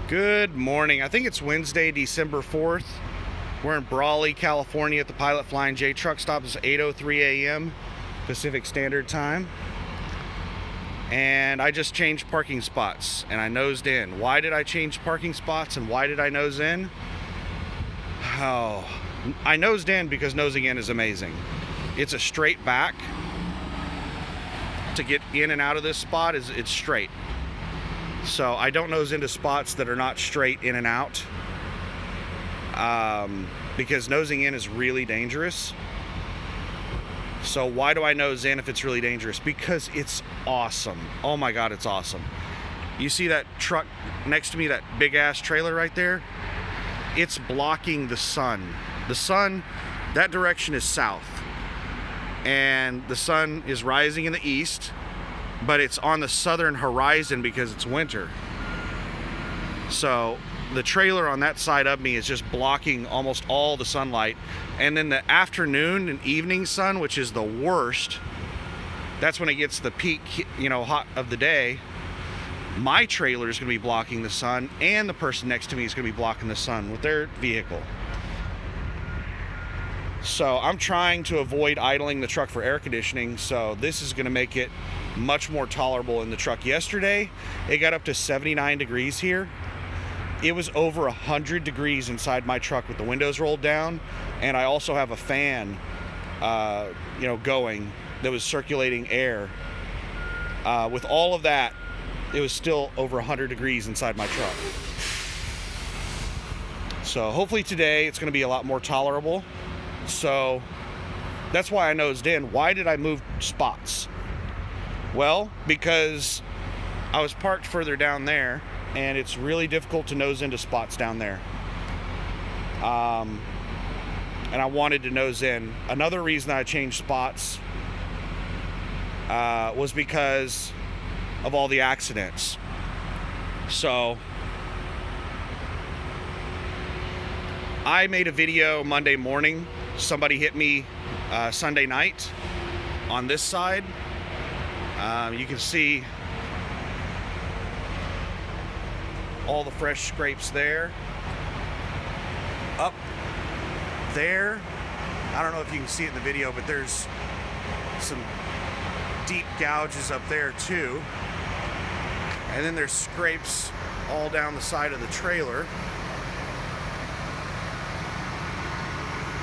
Good morning. I think it's Wednesday, December 4th. We're in Brawley, California at the Pilot Flying J truck stop. It's 8:03 a.m. Pacific Standard Time. And I just changed parking spots and I nosed in. Why did I change parking spots and why did I nose in? Oh, I nosed in because nosing in is amazing. It's a straight back. To get in and out of this spot it's straight. So I don't nose into spots that are not straight in and out, because nosing in is really dangerous. So why do I nose in if it's really dangerous? Because it's awesome. Oh my God, it's awesome. You see that truck next to me, that big ass trailer right there? It's blocking the sun. The sun, that direction is south. And the sun is rising in the east, but it's on the southern horizon because it's winter. So the trailer on that side of me is just blocking almost all the sunlight. And then the afternoon and evening sun, which is the worst, that's when it gets the peak, hot of the day. My trailer is going to be blocking the sun, and the person next to me is going to be blocking the sun with their vehicle. So I'm trying to avoid idling the truck for air conditioning, so this is going to make it much more tolerable in the truck. Yesterday, it got up to 79 degrees here. It was over 100 degrees inside my truck with the windows rolled down, and I also have a fan, going that was circulating air. With all of that, it was still over 100 degrees inside my truck. So hopefully today it's going to be a lot more tolerable. So that's why I nosed in. Why did I move spots? Well, because I was parked further down there, and it's really difficult to nose into spots down there. And I wanted to nose in. Another reason I changed spots was because of all the accidents. So I made a video Monday morning. Somebody hit me Sunday night on this side. You can see all the fresh scrapes there. Up there, I don't know if you can see it in the video, but there's some deep gouges up there too. And then there's scrapes all down the side of the trailer.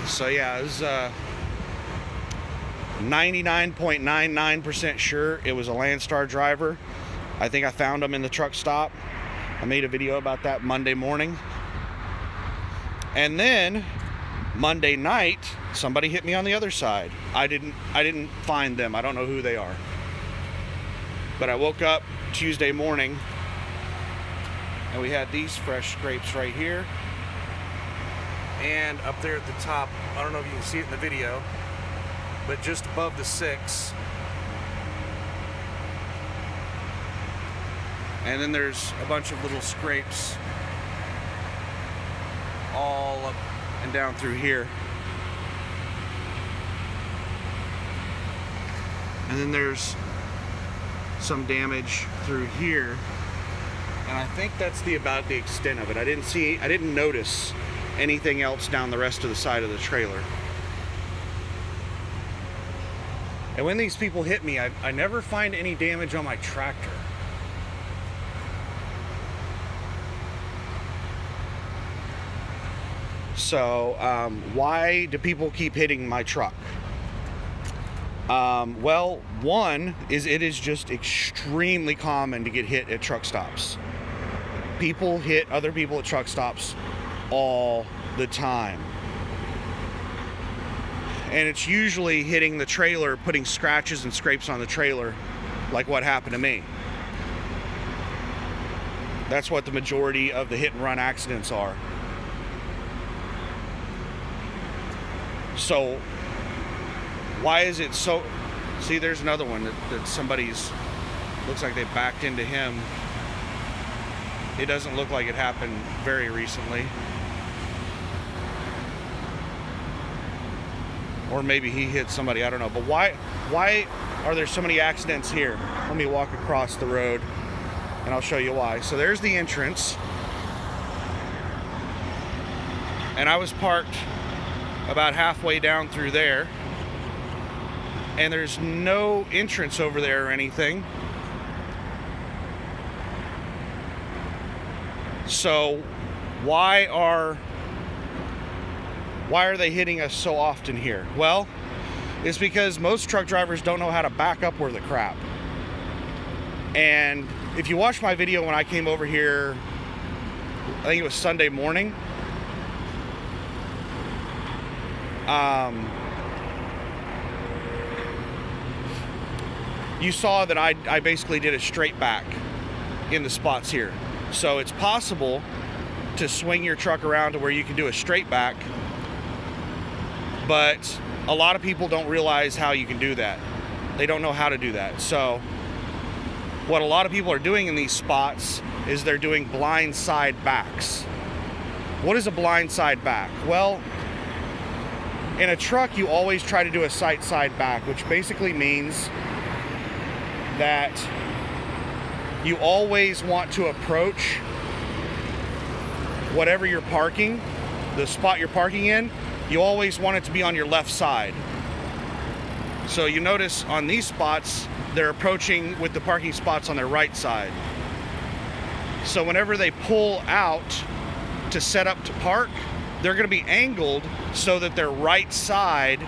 So yeah, it was 99.99% sure it was a Landstar driver. I think I found him in the truck stop. I made a video about that Monday morning. And then Monday night, somebody hit me on the other side. I didn't find them. I don't know who they are. But I woke up Tuesday morning and we had these fresh scrapes right here. And up there at the top, I don't know if you can see it in the video, but just above the 6. And then there's a bunch of little scrapes all up and down through here. And then there's some damage through here. And I think that's about the extent of it. I didn't notice anything else down the rest of the side of the trailer. And when these people hit me, I never find any damage on my tractor. So why do people keep hitting my truck? Well, one is it is just extremely common to get hit at truck stops. People hit other people at truck stops all the time. And it's usually hitting the trailer, putting scratches and scrapes on the trailer, like what happened to me. That's what the majority of the hit and run accidents are. So why is it so? See, there's another one that somebody's, looks like they backed into him. It doesn't look like it happened very recently. Or maybe he hit somebody, I don't know. But why are there so many accidents here? Let me walk across the road and I'll show you why. So there's the entrance. And I was parked about halfway down through there, and there's no entrance over there or anything. So why are they hitting us so often here? Well, it's because most truck drivers don't know how to back up worth of crap. And if you watch my video when I came over here, I think it was Sunday morning, you saw that I basically did a straight back in the spots here. So it's possible to swing your truck around to where you can do a straight back, but a lot of people don't realize how you can do that. They don't know how to do that. So what a lot of people are doing in these spots is they're doing blind side backs. What is a blind side back? Well, in a truck, you always try to do a sight side back, which basically means that you always want to approach whatever you're parking, the spot you're parking in, you always want it to be on your left side. So you notice on these spots, they're approaching with the parking spots on their right side. So whenever they pull out to set up to park, they're going to be angled so that their right side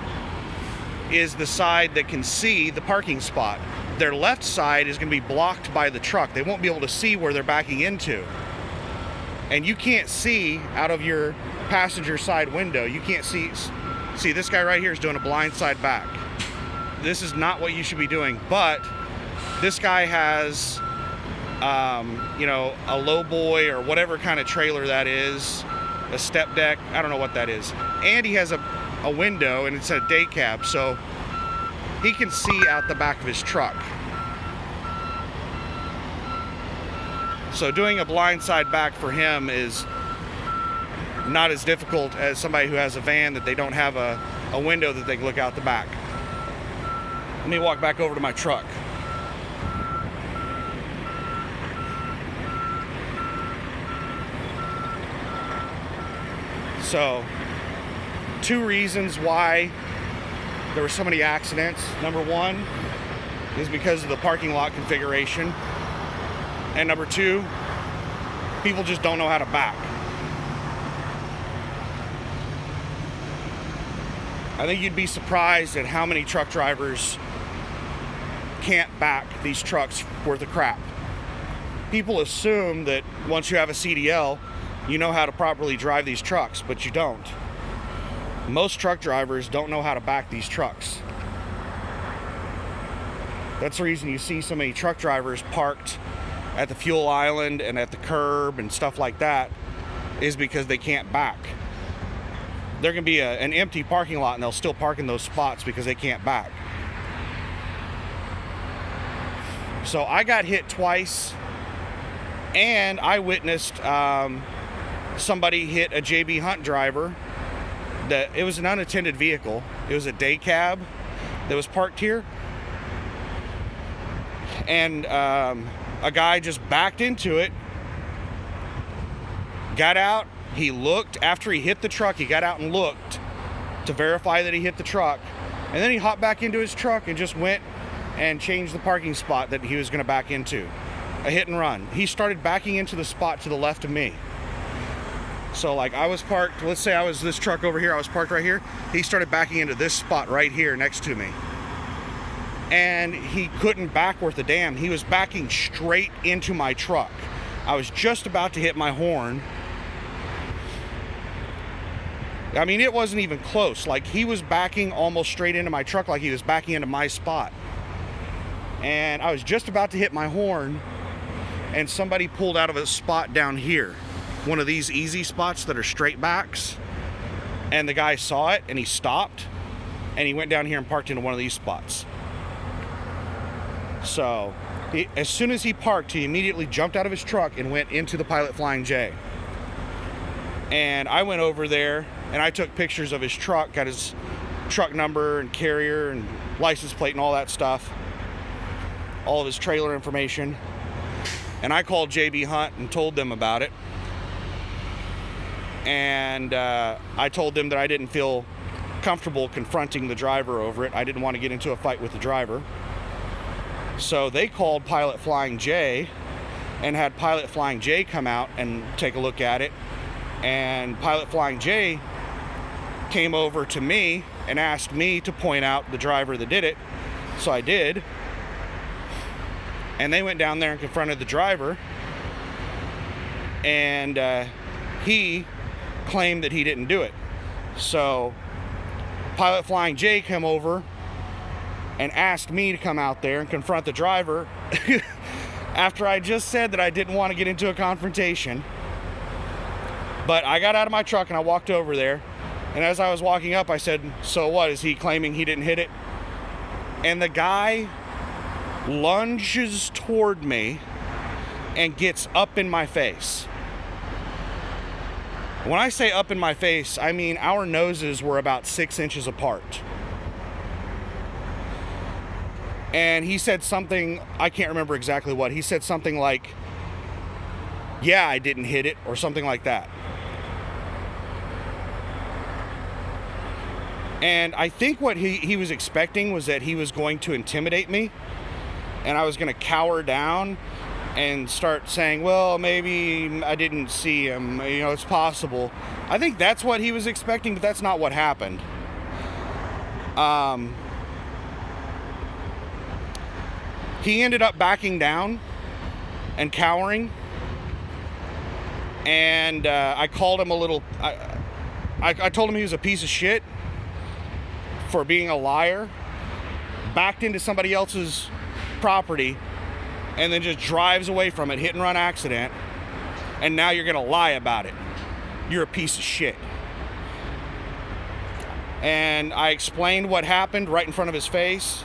is the side that can see the parking spot. Their left side is going to be blocked by the truck. They won't be able to see where they're backing into. And you can't see out of your passenger side window. You can't see this guy right here is doing a blind side back. This is not what you should be doing, but this guy has a low boy or whatever kind of trailer that is, a step deck, I don't know what that is. And he has a window, and it's a day cab, so he can see out the back of his truck. So doing a blind side back for him is not as difficult as somebody who has a van that they don't have a window that they can look out the back. Let me walk back over to my truck. So, 2 reasons why there were so many accidents. Number 1 is because of the parking lot configuration. And number 2, people just don't know how to back. I think you'd be surprised at how many truck drivers can't back these trucks worth of crap. People assume that once you have a CDL, you know how to properly drive these trucks, but you don't. Most truck drivers don't know how to back these trucks. That's the reason you see so many truck drivers parked at the fuel island and at the curb and stuff like that, is because they can't back. There can be an empty parking lot and they'll still park in those spots because they can't back. So I got hit twice, and I witnessed somebody hit a JB Hunt driver. It was an unattended vehicle. It was a day cab that was parked here. And a guy just backed into it, got out, he looked. After he hit the truck, he got out and looked to verify that he hit the truck. And then he hopped back into his truck and just went and changed the parking spot that he was going to back into. A hit and run. He started backing into the spot to the left of me. So like I was parked, let's say I was this truck over here, I was parked right here. He started backing into this spot right here next to me. And he couldn't back worth a damn. He was backing straight into my truck. I was just about to hit my horn. I mean, it wasn't even close. Like, he was backing almost straight into my truck like he was backing into my spot. And I was just about to hit my horn, and somebody pulled out of a spot down here. One of these easy spots that are straight backs. And the guy saw it, and he stopped, and he went down here and parked into one of these spots. So, as soon as he parked, he immediately jumped out of his truck and went into the Pilot Flying J. And I went over there, and I took pictures of his truck, got his truck number and carrier and license plate and all that stuff, all of his trailer information. And I called JB Hunt and told them about it. And I told them that I didn't feel comfortable confronting the driver over it. I didn't want to get into a fight with the driver. So they called Pilot Flying J and had Pilot Flying J come out and take a look at it. And Pilot Flying J came over to me and asked me to point out the driver that did it. So I did. And they went down there and confronted the driver. And he claimed that he didn't do it. So Pilot Flying J came over and asked me to come out there and confront the driver after I just said that I didn't want to get into a confrontation. But I got out of my truck and I walked over there, and as I was walking up, I said, so what, is he claiming he didn't hit it? And the guy lunges toward me and gets up in my face. When I say up in my face, I mean our noses were about 6 inches apart. And he said something, I can't remember exactly what. He said something like, yeah, I didn't hit it, or something like that. And I think what he was expecting was that he was going to intimidate me, and I was going to cower down and start saying, well, maybe I didn't see him, you know, it's possible. I think that's what he was expecting, but that's not what happened. He ended up backing down and cowering, and I called him a little, I told him he was a piece of shit for being a liar, backed into somebody else's property, and then just drives away from it, hit and run accident, and now you're gonna lie about it. You're a piece of shit. And I explained what happened right in front of his face,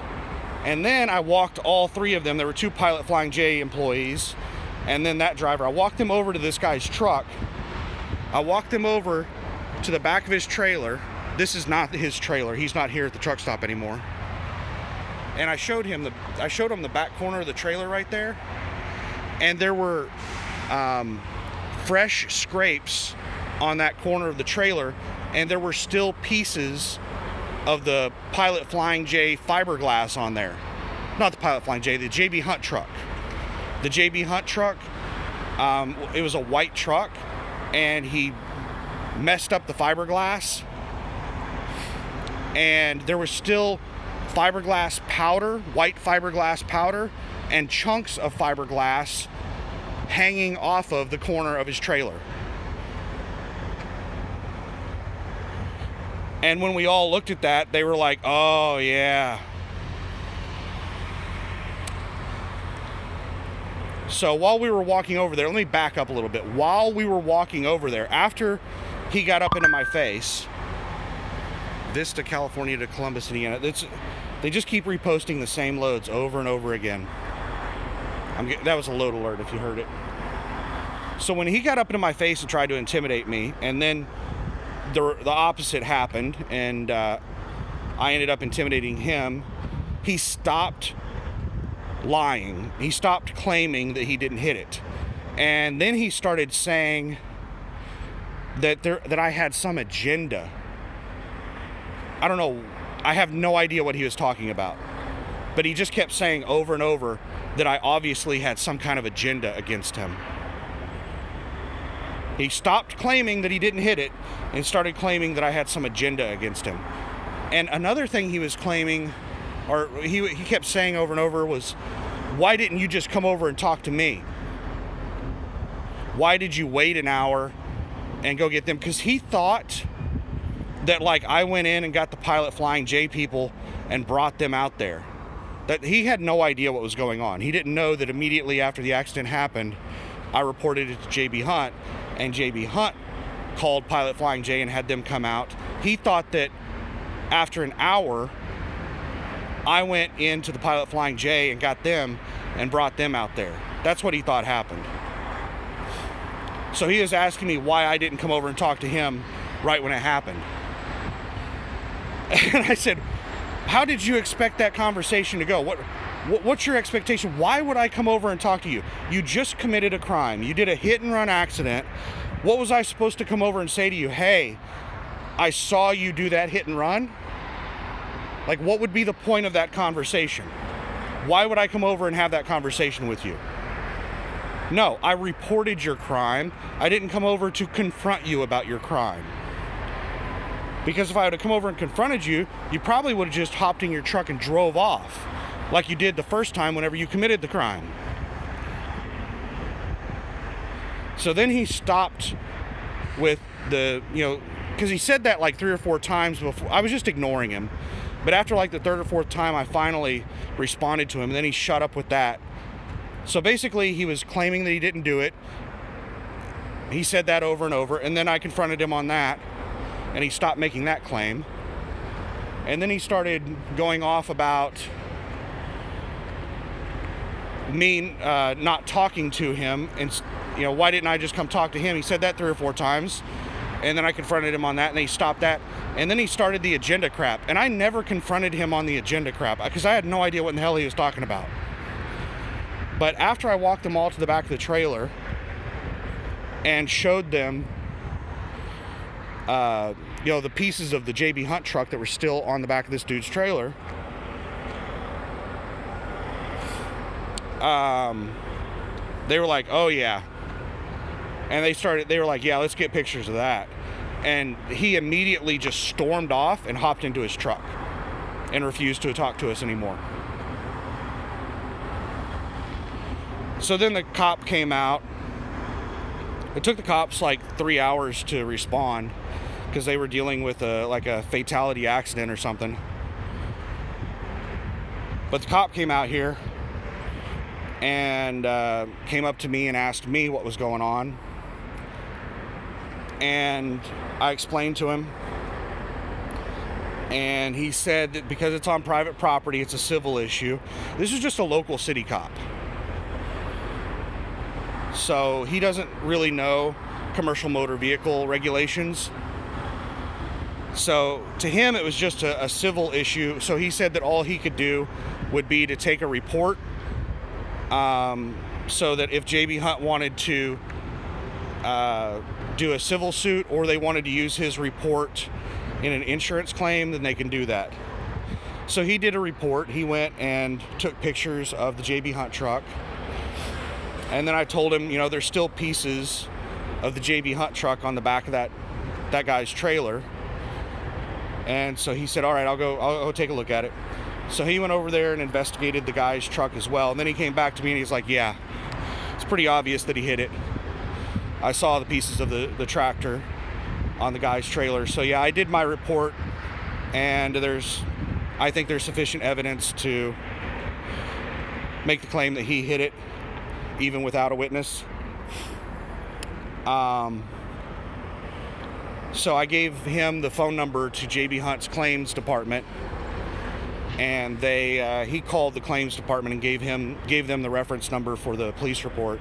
and then I walked all three of them. There were 2 Pilot Flying J employees, and then that driver. I walked them over to this guy's truck. I walked them over to the back of his trailer. This is not his trailer. He's not here at the truck stop anymore. And I showed him the back corner of the trailer right there, and there were fresh scrapes on that corner of the trailer, and there were still pieces of the Pilot Flying J fiberglass on there. Not the Pilot Flying J, the JB Hunt truck. The JB Hunt truck, it was a white truck, and he messed up the fiberglass, and there was still fiberglass powder, white fiberglass powder, and chunks of fiberglass hanging off of the corner of his trailer. And when we all looked at that, they were like, oh yeah. So while we were walking over there, let me back up a little bit. While we were walking over there, after he got up into my face, Vista, California to Columbus, Indiana, they just keep reposting the same loads over and over again. That was a load alert if you heard it. So when he got up into my face and tried to intimidate me, and then the opposite happened, and I ended up intimidating him, he stopped lying. He stopped claiming that he didn't hit it. And then he started saying that I had some agenda. I don't know. I have no idea what he was talking about. But he just kept saying over and over that I obviously had some kind of agenda against him. He stopped claiming that he didn't hit it and started claiming that I had some agenda against him. And another thing he was claiming, or he kept saying over and over, was, why didn't you just come over and talk to me? Why did you wait an hour and go get them? Because he thought that, like, I went in and got the Pilot Flying J people and brought them out there. That he had no idea what was going on. He didn't know that immediately after the accident happened, I reported it to JB Hunt, and JB Hunt called Pilot Flying J and had them come out. He thought that after an hour, I went into the Pilot Flying J and got them and brought them out there. That's what he thought happened. So he was asking me why I didn't come over and talk to him right when it happened. And I said, how did you expect that conversation to go? What's your expectation? Why would I come over and talk to you? You just committed a crime. You did a hit and run accident, What was I supposed to come over and say to you? Hey, I saw you do that hit and run? Like, what would be the point of that conversation? Why would I come over and have that conversation with you? No, I reported your crime. I didn't come over to confront you about your crime. Because if I would have come over and confronted you, you probably would have just hopped in your truck and drove off, like you did the first time whenever you committed the crime. So then he stopped with the, because he said that like 3 or 4 times before. I was just ignoring him. But after like the 3rd or 4th time, I finally responded to him, and then he shut up with that. So basically, he was claiming that he didn't do it. He said that over and over, and then I confronted him on that, and he stopped making that claim. And then he started going off about me not talking to him, and why didn't I just come talk to him? He said that 3 or 4 times, and then I confronted him on that, and he stopped that. And then he started the agenda crap, and I never confronted him on the agenda crap because I had no idea what in the hell he was talking about. But after I walked them all to the back of the trailer and showed them the pieces of the JB Hunt truck that were still on the back of this dude's trailer, they were like, oh yeah. And they were like, yeah, let's get pictures of that. And he immediately just stormed off and hopped into his truck and refused to talk to us anymore. So then the cop came out. It took the cops like 3 hours to respond because they were dealing with a fatality accident or something. But the cop came out here and came up to me and asked me what was going on. And I explained to him, and he said that because it's on private property, it's a civil issue. This is just a local city cop, so he doesn't really know commercial motor vehicle regulations. So to him, it was just a civil issue. So he said that all he could do would be to take a report, so that if JB Hunt wanted to do a civil suit, or they wanted to use his report in an insurance claim, then they can do that. So he did a report. He went and took pictures of the JB Hunt truck, and then I told him, there's still pieces of the JB Hunt truck on the back of that guy's trailer. And so he said, all right, I'll go take a look at it. So he went over there and investigated the guy's truck as well. And then he came back to me and he's like, yeah, it's pretty obvious that he hit it. I saw the pieces of the tractor on the guy's trailer. So yeah, I did my report, and I think there's sufficient evidence to make the claim that he hit it, even without a witness. So I gave him the phone number to JB Hunt's claims department, and he called the claims department and gave them the reference number for the police report.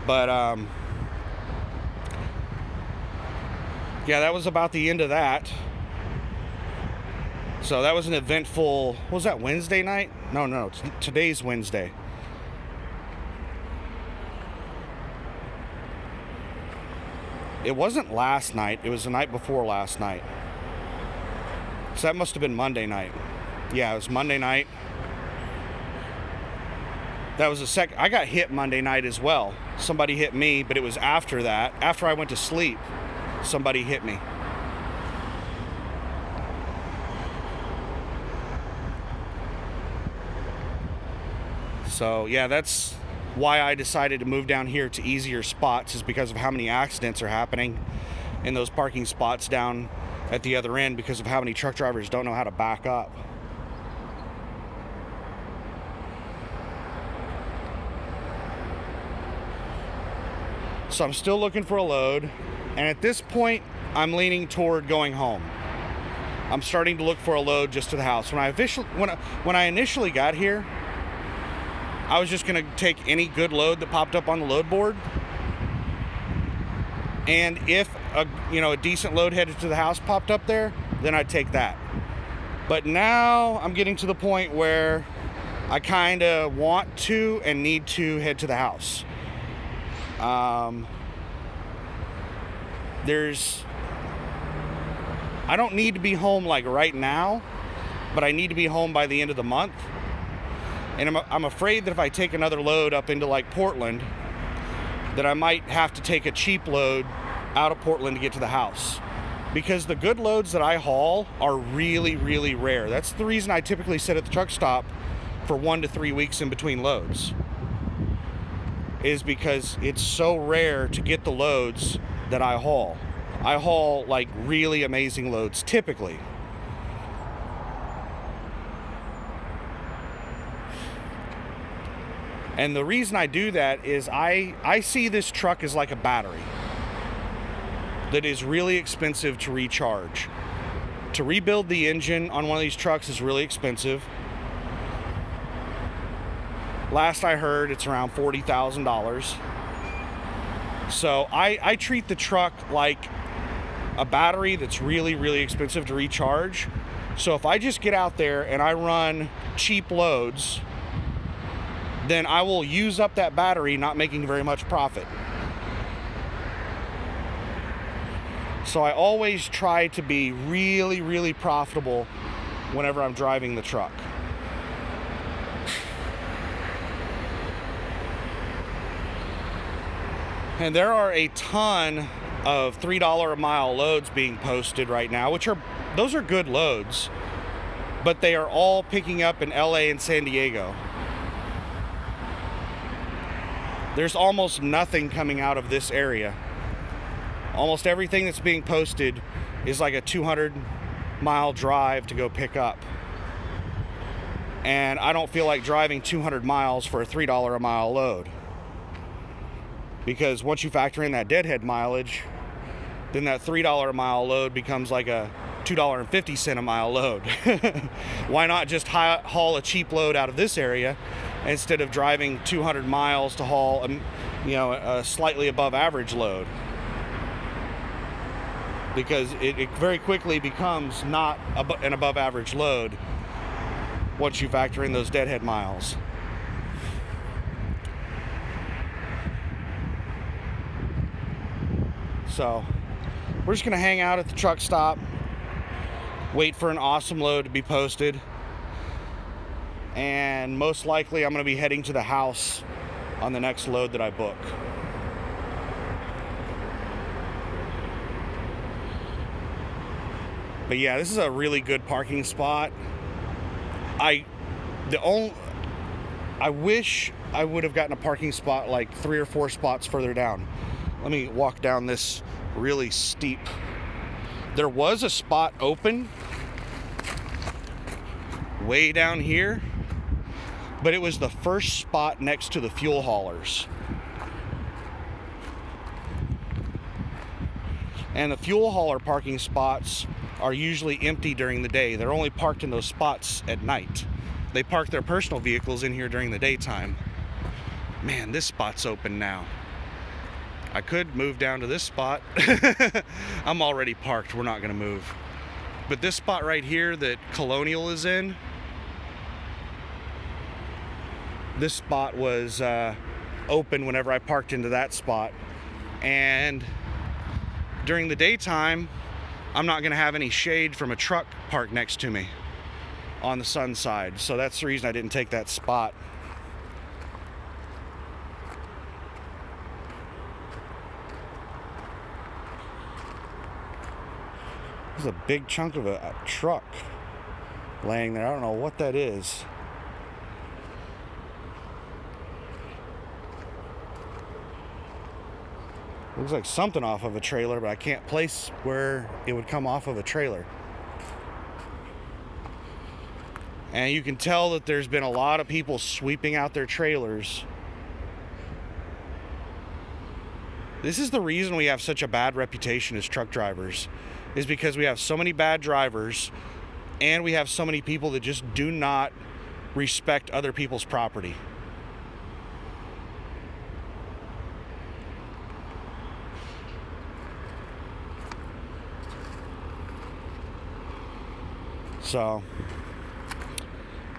But yeah, that was about the end of that. So that was an eventful, what was that, Wednesday night? No, today's Wednesday. It wasn't last night, it was the night before last night. So that must have been Monday night. Yeah, it was Monday night. That was I got hit Monday night as well. Somebody hit me, but it was after that. After I went to sleep, somebody hit me. So yeah, that's why I decided to move down here to easier spots, is because of how many accidents are happening in those parking spots down at the other end, because of how many truck drivers don't know how to back up. So I'm still looking for a load, and at this point I'm leaning toward going home. I'm starting to look for a load just to the house. When I initially got here, I was just going to take any good load that popped up on the load board, and if a decent load headed to the house popped up there, then I'd take that. But now I'm getting to the point where I kind of want to and need to head to the house. I don't need to be home like right now, but I need to be home by the end of the month. And I'm afraid that if I take another load up into like Portland, that I might have to take a cheap load out of Portland to get to the house. Because the good loads that I haul are really, really rare. That's the reason I typically sit at the truck stop for 1 to 3 weeks in between loads. Is because it's so rare to get the loads that I haul. I haul like really amazing loads typically. And the reason I do that is I see this truck as like a battery that is really expensive to recharge. To rebuild the engine on one of these trucks is really expensive. Last I heard, it's around $40,000. So I treat the truck like a battery that's really, really expensive to recharge. So if I just get out there and I run cheap loads, then I will use up that battery, not making very much profit. So I always try to be really, really profitable whenever I'm driving the truck. And there are a ton of $3 a mile loads being posted right now, those are good loads, but they are all picking up in LA and San Diego. There's almost nothing coming out of this area. Almost everything that's being posted is like a 200-mile drive to go pick up. And I don't feel like driving 200 miles for a $3 a mile load. Because once you factor in that deadhead mileage, then that $3 a mile load becomes like a $2.50 a mile load. Why not just haul a cheap load out of this area instead of driving 200 miles to haul a slightly above average load? Because it very quickly becomes not an above average load once you factor in those deadhead miles. So we're just gonna hang out at the truck stop, wait for an awesome load to be posted, and most likely I'm gonna be heading to the house on the next load that I book. But yeah, this is a really good parking spot. I wish I would have gotten a parking spot like 3 or 4 spots further down. Let me walk down this really steep. There was a spot open way down here, but it was the first spot next to the fuel haulers. And the fuel hauler parking spots are usually empty during the day. They're only parked in those spots at night. They park their personal vehicles in here during the daytime. Man, this spot's open now. I could move down to this spot. I'm already parked, we're not gonna move. But this spot right here that Colonial is in, this spot was open whenever I parked into that spot. And during the daytime, I'm not gonna have any shade from a truck parked next to me on the sun side. So that's the reason I didn't take that spot. There's a big chunk of a truck laying there. I don't know what that is. Looks like something off of a trailer, but I can't place where it would come off of a trailer. And you can tell that there's been a lot of people sweeping out their trailers. This is the reason we have such a bad reputation as truck drivers, is because we have so many bad drivers and we have so many people that just do not respect other people's property. So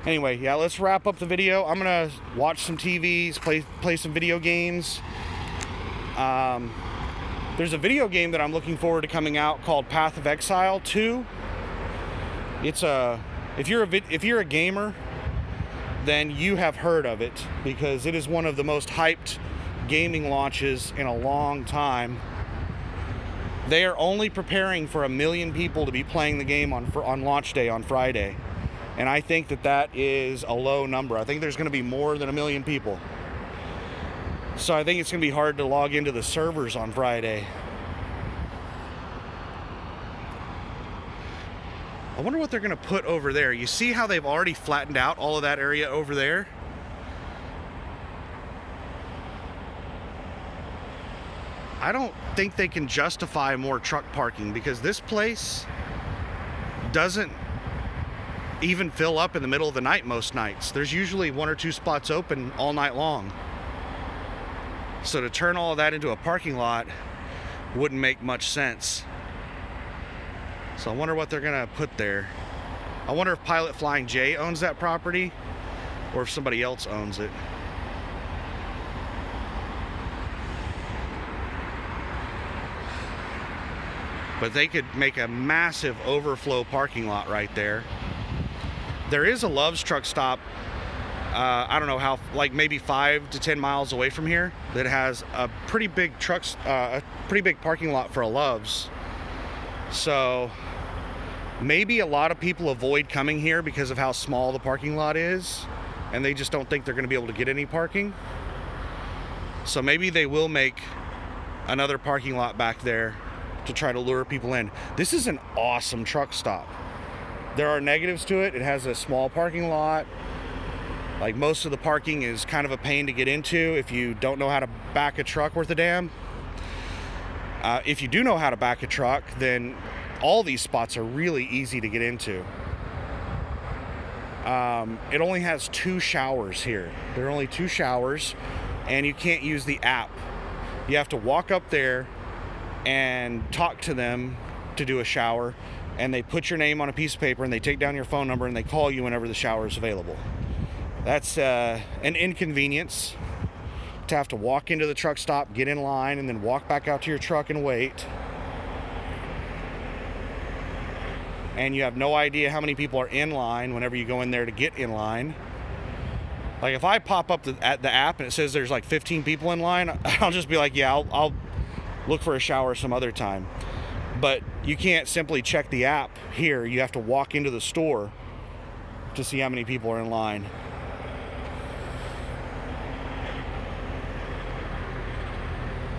anyway, yeah, let's wrap up the video. I'm gonna watch some TVs, play some video games. There's a video game that I'm looking forward to coming out called Path of Exile 2. It's if you're a gamer, then you have heard of it, because it is one of the most hyped gaming launches in a long time. They are only preparing for 1 million people to be playing the game on launch day on Friday. And I think that is a low number. I think there's going to be more than 1 million people. So I think it's going to be hard to log into the servers on Friday. I wonder what they're going to put over there. You see how they've already flattened out all of that area over there? I don't think they can justify more truck parking, because this place doesn't even fill up in the middle of the night most nights. There's usually 1 or 2 spots open all night long. So to turn all of that into a parking lot wouldn't make much sense. So I wonder what they're gonna put there. I wonder if Pilot Flying J owns that property or if somebody else owns it. But they could make a massive overflow parking lot right there. There is a Love's truck stop, I don't know how, like maybe 5 to 10 miles away from here, that has a pretty big a pretty big parking lot for a Love's. So maybe a lot of people avoid coming here because of how small the parking lot is, and they just don't think they're going to be able to get any parking. So maybe they will make another parking lot back there to try to lure people in. This is an awesome truck stop. There are negatives to it. It has a small parking lot. Like, most of the parking is kind of a pain to get into if you don't know how to back a truck worth a damn. If you do know how to back a truck, then all these spots are really easy to get into. It only has 2 showers here. There are only 2 showers, and you can't use the app. You have to walk up there and talk to them to do a shower, and they put your name on a piece of paper and they take down your phone number and they call you whenever the shower is available. That's an inconvenience to have to walk into the truck stop, get in line, and then walk back out to your truck and wait. And you have no idea how many people are in line whenever you go in there to get in line. Like, if I pop up at the app and it says there's like 15 people in line, I'll just be like, yeah, I'll look for a shower some other time. But you can't simply check the app here. You have to walk into the store to see how many people are in line.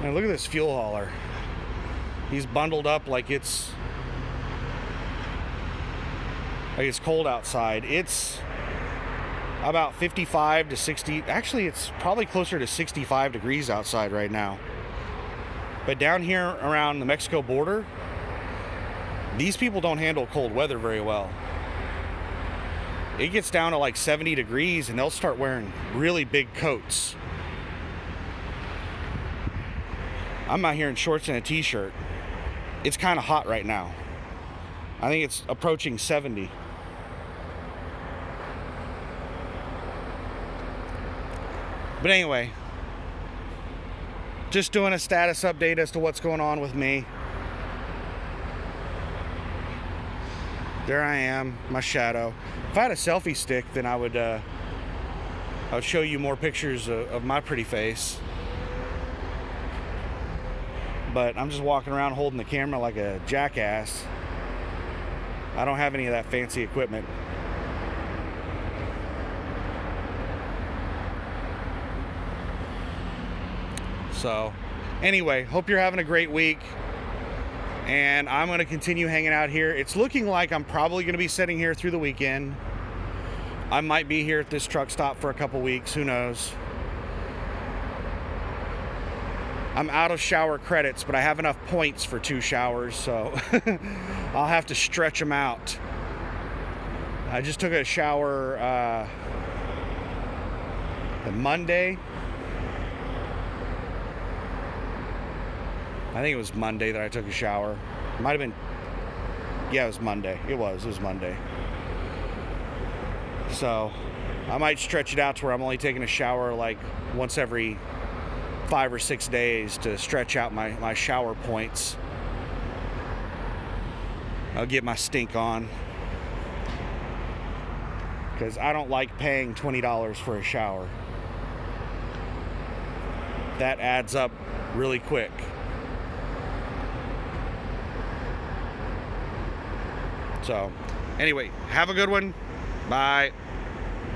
And look at this fuel hauler. He's bundled up like it's cold outside. It's about 55 to 60. Actually, it's probably closer to 65 degrees outside right now. But down here around the Mexico border, these people don't handle cold weather very well. It gets down to like 70 degrees and they'll start wearing really big coats. I'm out here in shorts and a t-shirt. It's kind of hot right now. I think it's approaching 70. But anyway, just doing a status update as to what's going on with me. There I am, my shadow. If I had a selfie stick, then I would show you more pictures of my pretty face. But I'm just walking around holding the camera like a jackass. I don't have any of that fancy equipment. So, anyway, hope you're having a great week. And I'm going to continue hanging out here. It's looking like I'm probably going to be sitting here through the weekend. I might be here at this truck stop for a couple weeks. Who knows? I'm out of shower credits, but I have enough points for 2 showers, so I'll have to stretch them out. I just took a shower Monday. I think it was Monday that I took a shower. Might have been, yeah, it was Monday. It was Monday. So I might stretch it out to where I'm only taking a shower like once every 5 or 6 days to stretch out my shower points. I'll get my stink on, because I don't like paying $20 for a shower. That adds up really quick. So, anyway, have a good one. Bye.